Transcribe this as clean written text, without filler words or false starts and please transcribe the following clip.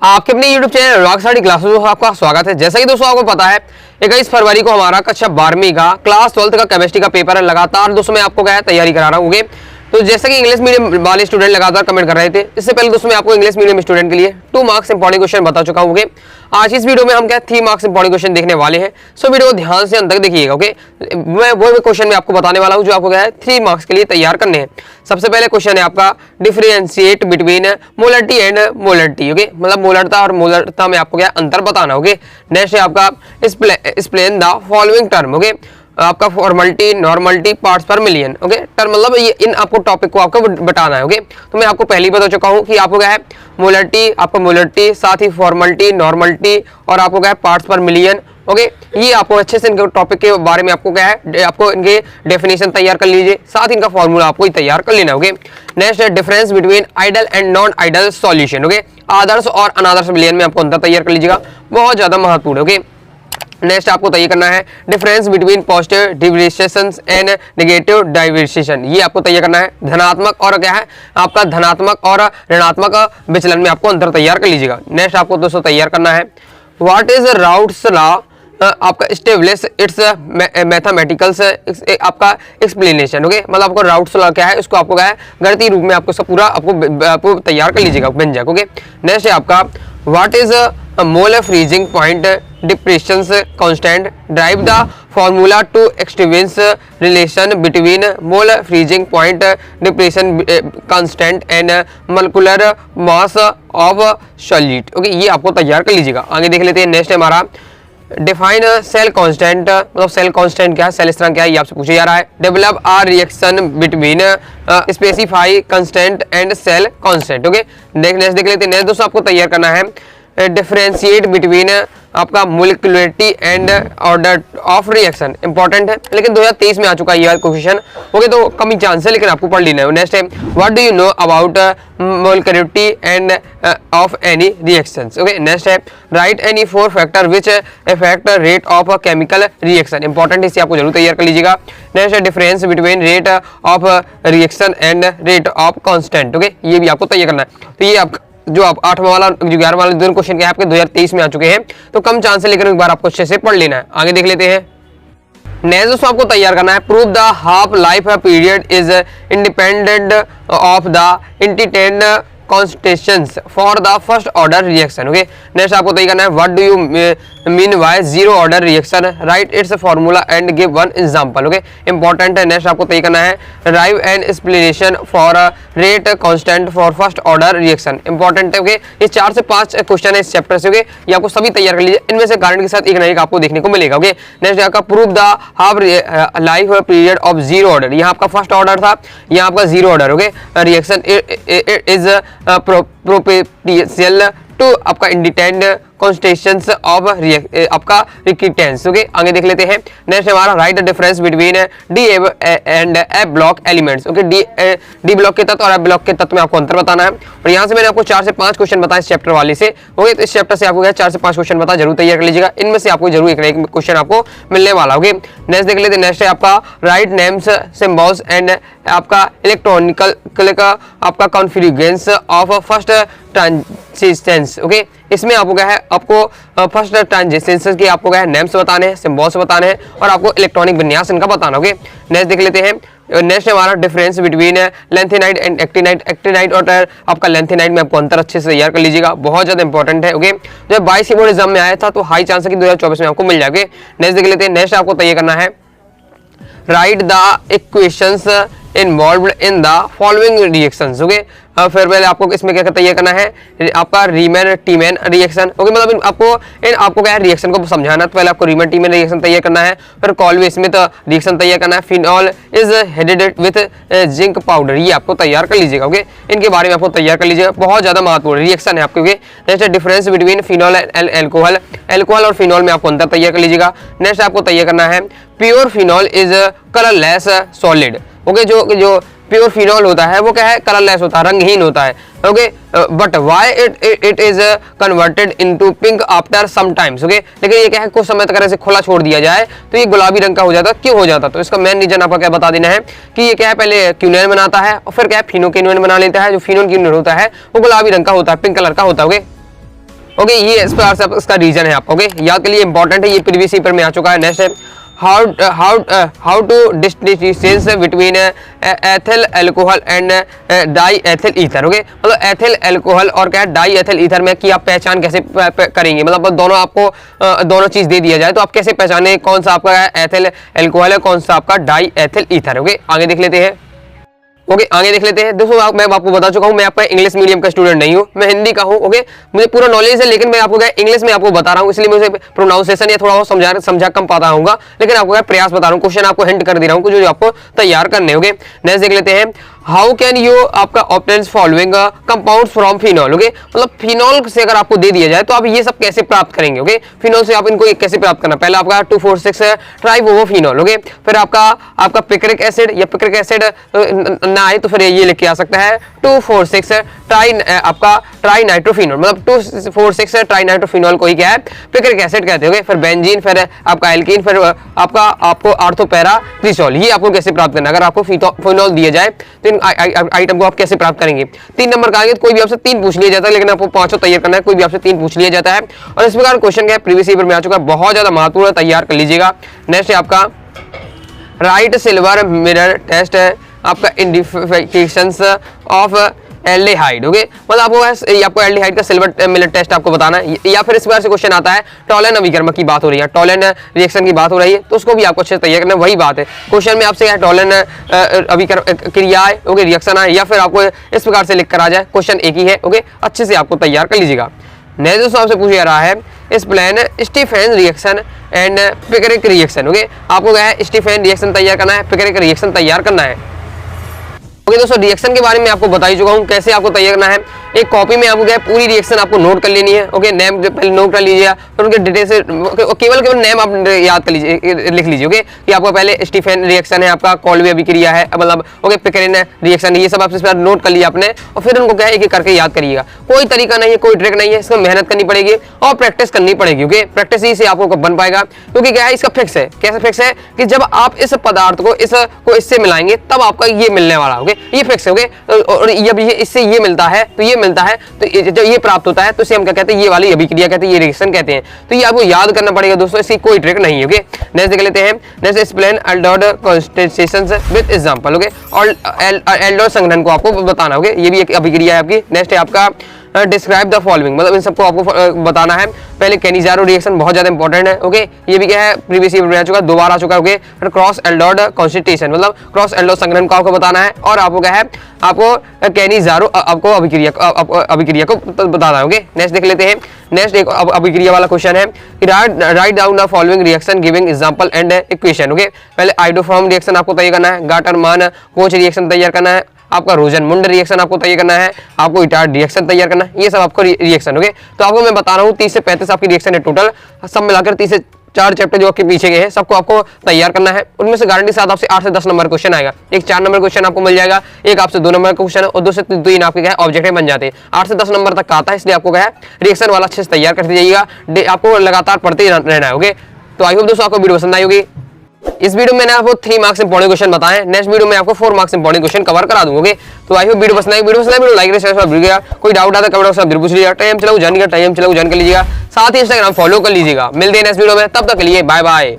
आपके अपने YouTube channel rock study classes में आपका स्वागत है। जैसा कि दोस्तों आपको पता है 21 फरवरी को हमारा कक्षा 12वीं का क्लास 12th का केमिस्ट्री का पेपर है। लगातार दोस्तों मैं आपको क्या है तैयारी करा रहा हूँ। तो जैसा कि इंग्लिश मीडियम वाले स्टूडेंट लगातार कमेंट कर रहे थे, इससे पहले दोस्तों मैं आपको इंग्लिश मीडियम स्टूडेंट के लिए 2 मार्क्स इंपॉर्टेंट क्वेश्चन बता चुका हूँ। आज इस वीडियो में हम क्या 3 मार्क्स इंपॉर्टेंट क्वेश्चन देखने वाले हैं। सो वीडियो को ध्यान से अंत तक देखिएगा। ओके, मैं वो क्वेश्चन में आपको बताने वाला हूँ जो आपको क्या है 3 मार्क्स के लिए तैयार करने हैं। सबसे पहले क्वेश्चन है आपका differentiate between molarity and molarity. Okay, मतलब मोलरता और मोलरता में आपको क्या अंतर बताना। ओके, नेक्स्ट है आपका explain the following term. Okay, आपका फॉर्मलिटी, नॉर्मलिटी, पार्ट्स पर मिलियन। ओके, टर्म मतलब ये इन आपको टॉपिक को आपको बताना है। ओके, तो मैं आपको पहले ही बता चुका हूँ कि आपको क्या है मोलरिटी, आपको मोलरिटी, साथ ही फॉर्मलिटी, नॉर्मलिटी और आपको क्या है पार्ट्स पर मिलियन। ओके, ये आपको अच्छे से इनके टॉपिक के बारे में आपको क्या है आपको इनके डेफिनेशन तैयार कर लीजिए, साथ ही इनका फॉर्मूला आपको ही तैयार कर लेना। ओके, नेक्स्ट है difference between ideal and non ideal solution. Okay, आदर्श और अनादर्श मिलियन में आपको अंतर तैयार कर लीजिएगा, बहुत ज्यादा महत्वपूर्ण है। ओके, नेक्स्ट आपको तैयार करना है difference between positive deviation and negative deviation. ये आपको तैयार करना है धनात्मक और क्या है आपका धनात्मक और ऋणात्मक विचलन में आपको अंतर तैयार कर लीजिएगा। नेक्स्ट आपको दोस्तों तैयार करना है व्हाट इज राउट्स लॉ आपका स्टेब्लिश इट्स मैथमेटिकल्स आपका एक्सप्लेनेशन। ओके, मतलब आपको राउट्स लॉ क्या है इसको आपको क्या है गणितीय रूप में आपको सब पूरा आपको तैयार कर लीजिएगा व्यंजक। ओके, नेक्स्ट है आपका what is mole freezing point depression constant drive the formula to एक्सटीवेंस relation between mole freezing point depression constant and molecular mass of solid. Okay, ये आपको तैयार कर लीजिएगा। आगे देख लेते हैं। नेक्स्ट है हमारा डिफाइन सेल कांस्टेंट, मतलब सेल कांस्टेंट क्या है, सेल स्थिरांक क्या है, ये आपसे पूछा जा रहा है। Develop a reaction between specify constant and cell constant. Okay, next देख लेते हैं। नेक्स्ट दोस्तों आपको तैयार करना है डिफरेंशिएट बिटवीन आपका molecularity and order of reaction. Important है लेकिन 2023 में आ चुका है ये क्वेश्चन। ओके, तो कम ही चांस है लेकिन आपको पढ़ लेना है। नेक्स्ट है what do you know about molecularity and of any reactions. Okay, next है write any 4 factor which affect rate of chemical reaction. Important है, इसे आपको जरूर तैयार कर लीजिएगा। नेक्स्ट है difference between rate of reaction and rate of constant. Okay, ये भी आपको तैयार करना है। तो ये आपका जो आप 8वां वाला जो 11वां वाला दोनों क्वेश्चन क्या है आपके 2023 में आ चुके हैं, तो कम चांस है लेकिन एक बार आपको अच्छे से पढ़ लेना है। आगे देख लेते हैं। नेक्स्ट दोस्तों आपको तैयार करना है prove the half life period is independent of the initial constants for the first order reaction. Okay, next आपको तैयार करना है what do you mean by zero order reaction, write its formula and give one example. Okay, important है। Next आपको तैयार करना है derive and explanation for rate constant for first order reaction. Important है। ओके, ये 4 से 5 क्वेश्चन है इस चैप्टर से। ओके, ये आपको सभी तैयार कर लीजिए, इनमें से कारण के साथ एक ना एक आपको देखने को मिलेगा। ओके, नेक्स्ट आपका prove the half life period of zero order. यहाँ आपका फर्स्ट ऑर्डर था, यहाँ आपका zero order. Okay, reaction is proportional to आपका इंडिपेंडेंट कॉन्स्टेंट्स ऑफ आपका रिएक्टेंस। ओके, आगे देख लेते हैं। नेक्स्ट हमारा write the difference between d and f block elements. Okay, d block के तत्व और एफ ब्लॉक के तत्व में आपको अंतर बताना है। और यहाँ से मैंने आपको 4 से 5 क्वेश्चन बताए इस चैप्टर वाले से। ओके, तो इस चैप्टर से आपको 4 से 5 क्वेश्चन बता जरूर तैयार कर लीजिएगा, इनमें से आपको जरूर एक ना एक क्वेश्चन आपको मिलने वाला। ओके, नेक्स्ट देख लेते हैं। नेक्स्ट है आपका राइट नेम्स सिंबल्स एंड आपका इलेक्ट्रॉनिकल का आपका configuration of first transitions. Okay, इसमें आपको क्या है आपको फर्स्ट ट्रांजिशंस के आपको क्या है नेम्स बताने हैं, सिंबल्स बताने हैं और आपको इलेक्ट्रॉनिक विन्यास इनका बताना। ओके, नेक्स्ट देख लेते हैं। नेक्स्ट हमारा difference between lanthanide and actinide. Actinide और आपका लैंथेनाइट में आपको अंतर अच्छे से तैयार कर लीजिएगा, बहुत ज्यादा इंपॉर्टेंट है। ओके, जब 22 बोर्ड एग्जाम में आया था तो हाई चांस है कि 2024 में आपको मिल जाएगा। नेक्स्ट देख लेते हैं। नेक्स्ट आपको तैयार करना है right the equations involved in the following reactions. Okay, फिर पहले आपको इसमें क्या तैयार करना है आपका रीमैन टीमैन रिएक्शन। ओके, मतलब आपको क्या है रिएक्शन को समझाना। तो पहले आपको रीमैन टीमैन रिएक्शन तैयार करना है, फिर कॉल्वे स्मिथ रिएक्शन तैयार करना है। Phenol is headed with zinc powder, ये आपको तैयार कर लीजिएगा। ओके, इनके बारे में आपको तैयार कर लीजिएगा, बहुत ज्यादा महत्वपूर्ण रिएक्शन है आपके। Next difference between phenol and alcohol. Alcohol और फिनॉल में आपको अंतर तैयार कर लीजिएगा। नेक्स्ट आपको तैयार करना है pure phenol is colourless solid. Okay, जो प्योर फिनॉल होता है वो क्या है कलरलेस होता है, रंगहीन होता है। Okay, but why it is converted into pink after some times. Okay, लेकिन ये क्या है कुछ समय तक ऐसे खुला छोड़ दिया जाए तो ये गुलाबी रंग का हो जाता, क्यों हो जाता? तो इसका मेन रीजन आपका क्या बता देना है कि ये क्या है पहले क्यूनोन बनाता है और फिर क्या है फिनोक्विनोन बना लेता है। जो फिनोक्विनोन होता है वो गुलाबी रंग का होता है, पिंक कलर का होता है। ओके, ओके, ये इस प्रकार से इसका रीजन है आपका। ओके, याद के लिए इंपॉर्टेंट है, ये प्रीवियस पेपर में आ चुका है। नेक्स्ट है how to distinguish between ethyl alcohol and diethyl ether. Okay, मतलब एथिल अल्कोहल और क्या डाई एथिल ईथर में कि आप पहचान कैसे करेंगे, मतलब दोनों आपको दोनों चीज दे दिया जाए तो आप कैसे पहचाने कौन सा आपका एथिल अल्कोहल है, कौन सा आपका डाई एथिल ईथर। ओके, आगे देख लेते हैं। ओके, आगे देख लेते हैं। दोस्तों मैं आपको बता चुका हूं, मैं आपका इंग्लिश मीडियम का स्टूडेंट नहीं हूं, मैं हिंदी का हूं। ओके, मुझे पूरा नॉलेज है, लेकिन मैं आपको क्या इंग्लिश में आपको बता रहा हूं, इसलिए मुझे प्रोनाउंसिएशन या थोड़ा बहुत समझा कम पाता हूंगा, लेकिन आपको क्या प्रयास बता रहा हूं, क्वेश्चन आपको हिंट कर दे रहा हूं जो आपको तैयार करने होंगे। नेक्स्ट देख लेते हैं, हाउ कैन यू आपका obtain following compounds from phenol. Okay, मतलब फिनॉल से अगर आपको दे दिया जाए तो आप ये सब कैसे प्राप्त करेंगे। ओके, फिनॉल से आप इनको कैसे प्राप्त करना, पहले आपका 2,4,6 ट्राइबोफिनॉल। ओके, फिर आपका पिक्रिक एसिड या पिक्रिक एसिड ना आए तो फिर ये लिख के आ सकता है 2,4,6 ट्राई नाइट्रोफिनॉल, मतलब 2,4,6 ट्राई नाइट्रोफिनॉल को ही क्या है पिक्रिक एसिड कहते हैं। फिर बेंजीन, फिर आपका एल्कीन, फिर आपको ऑर्थोपैरा ग्लिसरॉल। ये आपको कैसे प्राप्त करना, अगर आपको फिनॉल दिया जाए तो आइटम को आप कैसे प्राप्त करेंगे। 3 नंबर का आगे कोई भी आपसे 3 पूछ लिया जाता है, लेकिन आपको 5 तैयार करना है, कोई भी आपसे 3 पूछ लिया जाता है। और इस प्रकार क्वेश्चन क्या है प्रीवियस पेपर में आ चुका है, बहुत ज्यादा महत्वपूर्ण, तैयार कर लीजिएगा। नेक्स्ट है आपका राइट सिल्वर मिरर टेस्ट है आपका इंडिफिकेशंस ऑफ एल्डिहाइड। ओके, मतलब आपको एल्डिहाइड का सिल्वर मिरर टेस्ट आपको बताना है। या फिर इस बार से क्वेश्चन आता है टॉलन अभिकर्मक की बात हो रही है, टॉलन रिएक्शन की बात हो रही है, तो उसको भी आपको अच्छे से तैयार करना है। वही बात है, क्वेश्चन में आपसे टॉलन क्रिया है, ओके, रिएक्शन है, या फिर आपको इस प्रकार से लिख कर आ जाए, क्वेश्चन एक ही है। ओके, अच्छे से आपको तैयार कर लीजिएगा। नेक्स्ट दोस्तों आपसे पूछा जा रहा है explain Stephen reaction and picric reaction. Okay, आपको क्या है स्टीफेन रिएक्शन तैयार करना है, पिक्रिक रिएक्शन तैयार करना है। ओके दोस्तों, रिएक्शन के बारे में आपको बता ही चुका हूं, कैसे आपको तैयार करना है। एक कॉपी में आपको क्या है पूरी रिएक्शन आपको नोट कर लेनी है। ओके, नेम पहले नोट कर लीजिए, फिर उनके डिटेल से केवल नेम आप याद कर लीजिए, लिख लीजिए। ओके, कि आपका पहले स्टीफेन रिएक्शन है, आपका कॉल्वे अभिक्रिया है, मतलब ओके पिक्रिन रिएक्शन, ये सब आपसे नोट कर लिया आपने, और फिर उनको क्या है एक करके याद करिएगा। कोई तरीका नहीं है, कोई ट्रिक नहीं है, इसमें मेहनत करनी पड़ेगी और प्रैक्टिस करनी पड़ेगी। ओके, प्रैक्टिस ही से आपको बन पाएगा, क्योंकि क्या है इसका फिक्स है। कैसे फिक्स है कि जब आप इस पदार्थ को इससे मिलाएंगे तब आपका ये मिलने वाला। ओके, ये फिक्स है। ओके, और जब ये इससे ये मिलता है तो ये मिलता है, तो जब ये प्राप्त होता है तो इसे हम क्या कहते हैं, ये वाली अभिक्रिया कहते हैं, ये रिएक्शन कहते हैं। तो ये आपको याद करना पड़ेगा दोस्तों, इसकी कोई ट्रिक नहीं है। ओके, नेक्स्ट देख लेते हैं। Next explain aldehyde concentrations with example. Okay, और एल्डिहाइड संघटन को आपको बताना। ओके, ये भी एक अभिक्रिया है आपकी। नेक्स्ट है आपका डिस्क्राइब द फॉलोइंग, मतलब इन सबको आपको बताना है। पहले कैनिजारो रिएक्शन बहुत ज्यादा इंपॉर्टेंट है। ओके, ये भी क्या है प्रीवियस ईयर में आ चुका है, 2 बार आ चुका है। ओके, फिर क्रॉस एल्डिहाइड कॉन्स्टिट्यूशन, मतलब क्रॉस एल्डिहाइड संघटन को आपको बताना है, और आपको क्या है आपको कैनिजारो आपको अभिक्रिया को बताना है। ओके, नेक्स्ट देख लेते हैं। नेक्स्ट एक अभिक्रिया वाला क्वेश्चन है, write down the following reaction giving example and equation. Okay, पहले आइडोफॉर्म रिएक्शन आपको तैयार करना है, गाटरमान कोच रिएक्शन तैयार करना है, आपका रोजनमुंड रिएक्शन आपको तैयार करना है, आपको इटार्ड रिएक्शन तैयार करना है, ये सब आपको रिएक्शन। ओके, तो आपको मैं बता रहा हूँ 30 से 35 आपकी रिएक्शन है टोटल, सब मिलाकर 30 से 4 चैप्टर जो आपके पीछे गए हैं सबको आपको तैयार करना है। उनमें से गारंटी साथ आपसे 8 से 10 नंबर क्वेश्चन आएगा। एक 4 नंबर क्वेश्चन आपको मिल जाएगा, एक आपसे 2 नंबर का क्वेश्चन है, और 2 से 3 आपके क्या है ऑब्जेक्टिव बन जाते हैं। 8 से 10 नंबर तक का आता है, इसलिए आपको क्या है रिएक्शन वाला अच्छे से तैयार करते जाइएगा, आपको लगातार पढ़ते ही रहना है। ओके, तो आई होप दोस्तों आपको वीडियो पसंद आई होगी। इस वीडियो में मैंने आपको 3 मार्क्स इंपॉर्टेंट क्वेश्चन बताए, नेक्स्ट वीडियो में आपको 4 मार्क्स इंपॉर्टेंट क्वेश्चन कवर करा दूंगा। तो आई होप वीडियो पसंद आई, वीडियो लाइक शेयर, कोई डाउट आता है कमेंट बॉक्स में जरूर पूछ लीजिएगा, टाइम चलाओ जान कर लीजिएगा, साथ ही इंस्टाग्राम फॉलो कर लीजिएगा। मिलते हैं नेक्स्ट वीडियो में, तब तक के लिए बाय बाय।